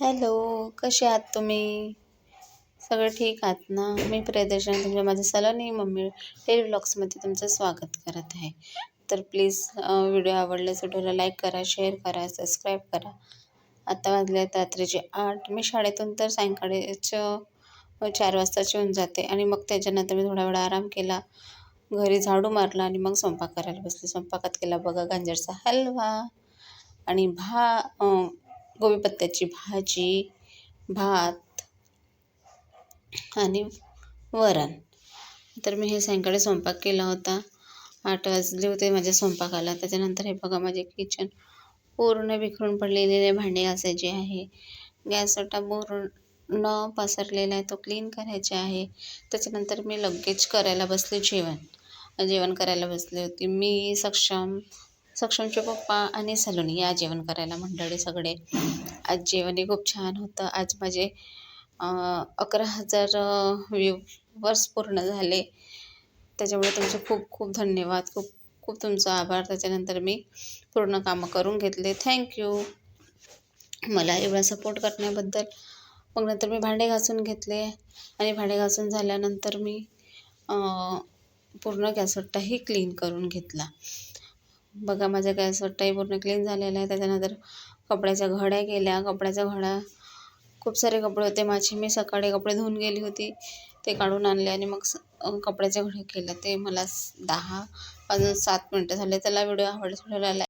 Hello, कसे आहात तुम्ही? सगळे ठीक आहात ना? मी प्रियदर्शनी तुमच्या माझ्या सलोनी मम्मी डेली व्लॉग्समध्ये तुमचं स्वागत करत आहे. तर प्लीज व्हिडिओ आवडल्यास व्हिडिओला लाईक करा, शेअर करा, सबस्क्राईब करा. आता वाजले आहेत रात्रीचे 8. मी शाळेतून तर सायंकाळीचं 4 वाजताच येऊन जाते आणि मग त्याच्यानंतर मी थोडा वेळ आराम केला. घरी झाडू मारला आणि मग स्वयंपाक करायला बसले. स्वयंपाकात केला बघा गाजरचा हलवा आणि गोबी पत्त्याची भाजी, भात आणि वरण. तर मी हे सायंकाळी स्वयंपाक केला होता. 8 वाजले होते माझ्या स्वयंपाकाला. त्याच्यानंतर हे बघा माझे किचन पूर्ण विखरून पडलेले भांडे घासायचे आहे. गॅस ओटा पूर्ण पसरलेला आहे, तो क्लीन करायचा आहे. त्याच्यानंतर मी लगेच करायला बसले जेवण करायला बसले होते. मी सक्षमचे पप्पा आणि सलोनी या जेवण करायला मंडळी सगळे. आज जेवणही खूप छान होतं. आज माझे 11,000 व्ह्यूवर्स पूर्ण झाले. त्याच्यामुळे तुमचे खूप खूप धन्यवाद. खूप खूप तुमचा आभार. त्याच्यानंतर मी पूर्ण कामं करून घेतले. थँक्यू मला एवढा सपोर्ट करण्याबद्दल. मग नंतर मी भांडे घासून घेतले आणि भांडे घासून झाल्यानंतर मी पूर्ण गॅसवट्टाही क्लीन करून घेतला. बघा माझा गॅसवट्टाही पूर्ण क्लीन झालेला आहे. त्याच्यानंतर कपड्याच्या घड्या केल्या. कपड्याच्या घड्या खूप सारे कपडे होते माझे. मी सकाळी कपडे धुवून गेली होती, ते काढून आणले आणि मग कपड्याच्या घड्या केल्या. ते मला 10 वाजून 7 मिनटं झाले. त्याला व्हिडिओ आवडला